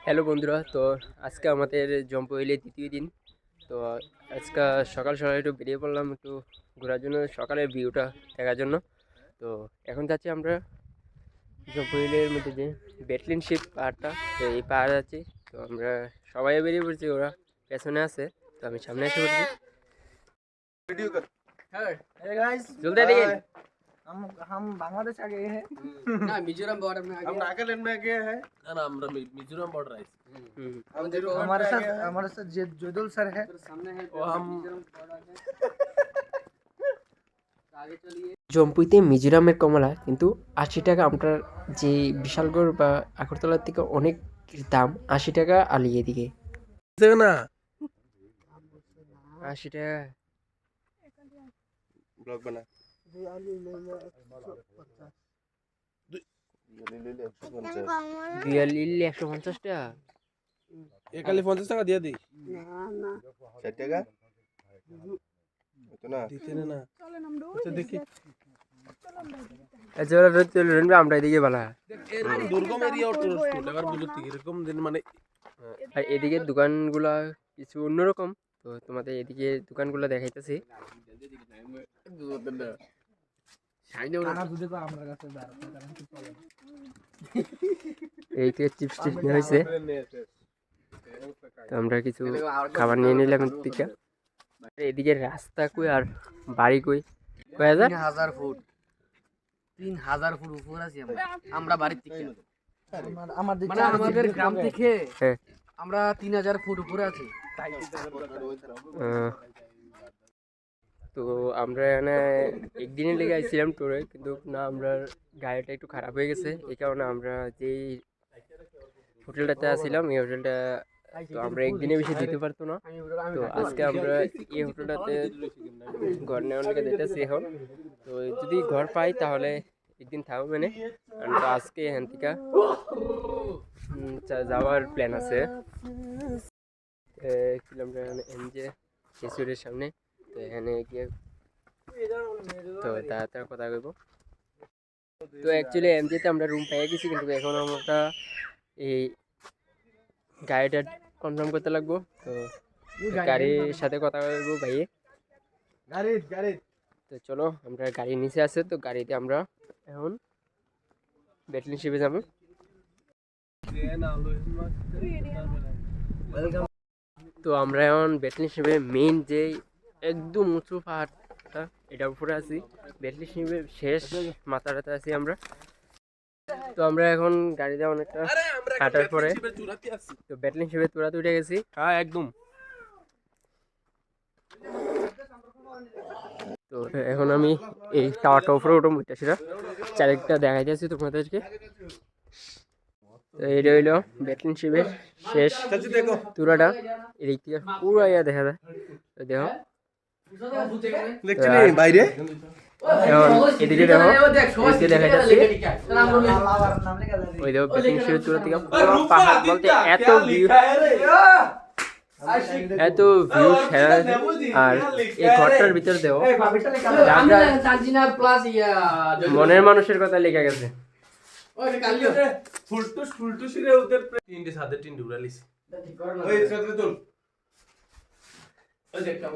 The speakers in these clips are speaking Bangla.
হ্যালো বন্ধুরা, তো আজকে আমাদের জম্পোইলের দ্বিতীয় দিন। তো আজকে সকাল সকাল একটু বেরিয়ে পড়লাম একটু ঘোরার জন্য, সকালের ভিউটা দেখার জন্য। তো এখন যাচ্ছি আমরা জম্পোইলের মধ্যে যে ব্যাটলিন শিপ পাহাড়টা, তো এই পাহাড় যাচ্ছি। তো আমরা সবাই বেরিয়ে পড়ছি, ওরা পেছনে আছে, তো আমি সামনে এসে পড়ছি। वीडियो कर। हे गाइस, চলতে দেখেন हम बांग्लादेश आ गए हैं। না, মিজোরাম বর্ডার में हम नागालैंड में गए हैं। ना আমরা মিজোরাম বর্ডার আইছি हम जीरो हमारे साथ जोदुल सर है। सामने है ও हम জম্পুইতে মিজোরামের কমলা কিন্তু ৮০ টাকা। আমরা যে বিশালগড় বা আগরতলার থেকে অনেক দাম, ৮০ টাকা আলিয়ে দিকে না ৮০ টাকা। ब्लॉग बना। বিয়াল লিলে ১৫০ টাকা। একালি 50 টাকা দিয়ে দিই 60 টাকা তো না দিতে না আচ্ছা দেখি আচ্ছা ওরা চলুন আমরা এদিকে বালা। এরকম দুর্গম এরিয়া ওর এবার বুঝতে এরকম দিন মানে আর এদিকে দোকানগুলা কিছু অন্যরকম, তো তোমাদের এদিকে দোকানগুলো দেখাইতেছি। এইটা চিপস টিপস নিয়ে হয়েছে, তো আমরা কিছু খাবার নিয়ে নিলাম এদিকে। এদিকে রাস্তা কই আর বাড়ি কই? কয় হাজার? 3000 ফুট 3000 ফুট উপর আছি আমরা বাড়ির থেকে। মানে আমাদের গ্রাম থেকে হ্যাঁ। আমরা 3000 ফুট উপরে আছি। তো আমরা এখানে একদিনের লেগে আসছিলাম ট্যুরে, কিন্তু না, আমরা গাড়িটা একটু খারাপ হয়ে গেছে। এই কারণে আমরা যেই হোটেলটাতে আসছিলাম, এই হোটেলটা তো আমরা একদিনে বেশি দিতে পারতো না। তো আজকে আমরা এই হোটেলটাতে ঘর নেওয়ার লেগে যেতেছি এখন। তো যদি ঘর পাই তাহলে একদিন থাকবো মানে। তো আজকে এখান থেকে যাওয়ার প্ল্যান আছে। আমরা এনজে শিশুরের সামনে, তো এখানে গিয়ে তো তাড়াতাড়ি কথা কইব। তো অ্যাকচুয়ালি এমজিতে আমরা রুম পেয়ে গেছি, কিন্তু এখন আমরা এই গাড়িটা কনফার্ম করতে লাগবো। তো গাড়ির সাথে কথা বলবো ভাইয়ে। তো চলো, আমরা গাড়ির নিচে আছে, তো গাড়িতে আমরা এখন ব্যাটলিন শিপে যাবো। তো আমরা এখন ব্যাটলিন শিপে মেইন যে একদম উঁচু পাহাড়টা, এটার উপরে আছি। ব্যাটলিন শিপের শেষ মাথাটাতে আছি আমরা। তো আমরা এখন গাড়িতে অনেকটা হাঁটার পরে তো ব্যাটলিন শিপে তোরাতে উঠে গেছি। হ্যাঁ একদম। তো এখন আমি এই টাওয়ারটা উপরে উঠে মুইতেছিলাম, চারিদিকটা দেখাইতেছি তোমাদেরকে। তো এটা হইলো ব্যাটলিন শিপের শেষ তুরাটা, এদিক থেকে পুরো ইয়া দেখা যায়। তো দেখো দেখছিস বাইরে এখন এদিকে দেখো, এদিকে দেখা যাচ্ছে ওই দেখো ব্যাটলিন শিপের তুরা থেকে পুরো পাহাড় বলতে এত ভিউ সেরা। আর এই ঘরটার ভিতরে দেও মনের মানুষের কথা লেখা গেছে।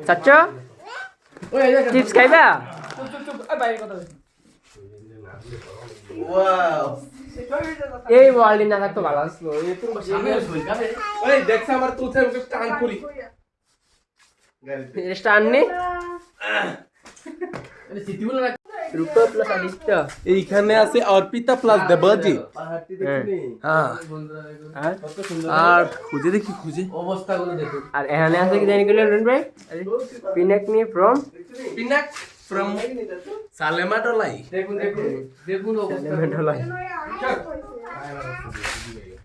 চাচ্চা চিপস খাইবা? ওয়াও এই ওয়ার্ল্ড না থাকতো ভালো আসলো। দেখছ আমার তুই টান করি স্টান নে রূপা প্লাস আদিত্য এইখানে আছে অর্পিতা প্লাস দেবজি। হ্যাঁ আর খুঁজে দেখি অবস্থাগুলো দেখুন। আর এখানে আছে কি জানি গেল রন ভাই, পিনাক নি ফ্রম পিনাক ফ্রম সালেমাটোলাই। দেখুন দেখুন দেখুন অবস্থা।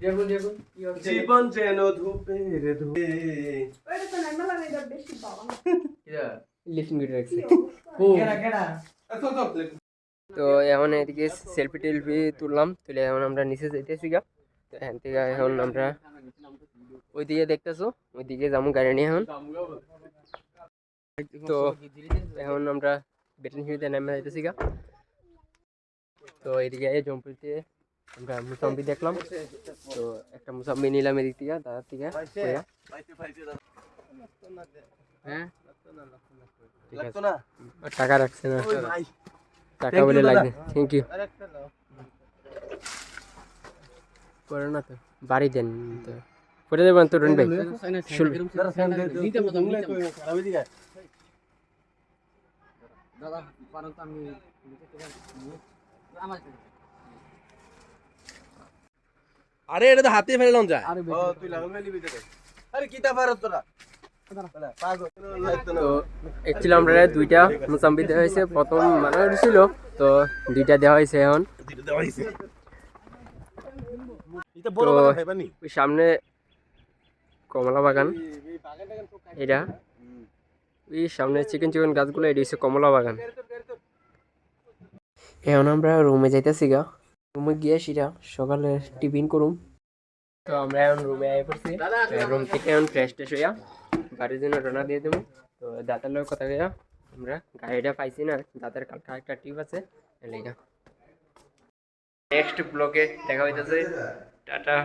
দেখুন দেখুন জীবন যেন ধূপের ধূপে লিসন করে রাখছি। কেডা তো এখন এদিকে সেলফি টেলফি তুললাম, তুলে এখন আমরা নিচে যাইতেছি গা। তো এখান থেকে এখন আমরা ওইদিকে দেখতেছো, ওইদিকে যাবো গাড়ি নিয়ে এখন। তো এখন আমরা ব্যাটলিন শিপে নেমে যাইতেছি গা। তো এদিকে জম্পুইতে আমরা মুসাম্বি দেখলাম, তো একটা মুসাম্বি নিলাম এদিক থেকে দাদার থেকে কইয়া। হ্যাঁ ঠিক আছে, লাগতো না আর টাকা রাখছে না, ভাই টাকা Thank বলে you, লাগবে। Thank you. পরে না তো বাড়ি দেন তো পরে দেবেন তো রুন ভাই। দাদা পারেন তো আমি আমার আরে এটা তো হাতে ফেললাম যায়। আরে ও তুই লাগাম লিবি দে আরে কিতা পারত তোরা পাগল লাগতো না তো অ্যাকচুয়ালি আমরা দুইটা মুসাম্বি দেওয়া হয়েছে, প্রথম মানা ছিল তো দুইটা দেওয়া হয়েছে এখন। এটা বড় তো- বাগান খাইবানি। ওই সামনে কমলা বাগান, এটা ওই সামনে চিকেন চিকেন গাছগুলো, এটা হচ্ছে কমলা বাগান। এখন আমরা রুমে যাইতেছি গা, রুমে গিয়ে সেটা সকালে টিফিন করুম। তো আমরা এখন রুমে আই পড়ছি, রুম থেকে এখন ফ্রেশ ট্রেশ হইয়া বাড়ির জন্য রওনা দিয়ে দেবো। তো দাদার লোক কথা গিয়া আমরা গাড়িটা পাইছি না, দাদার কালকে একটা ট্রিপ আছে এলাকা। নেক্সট ব্লগে দেখা হইতেছে, টাটা।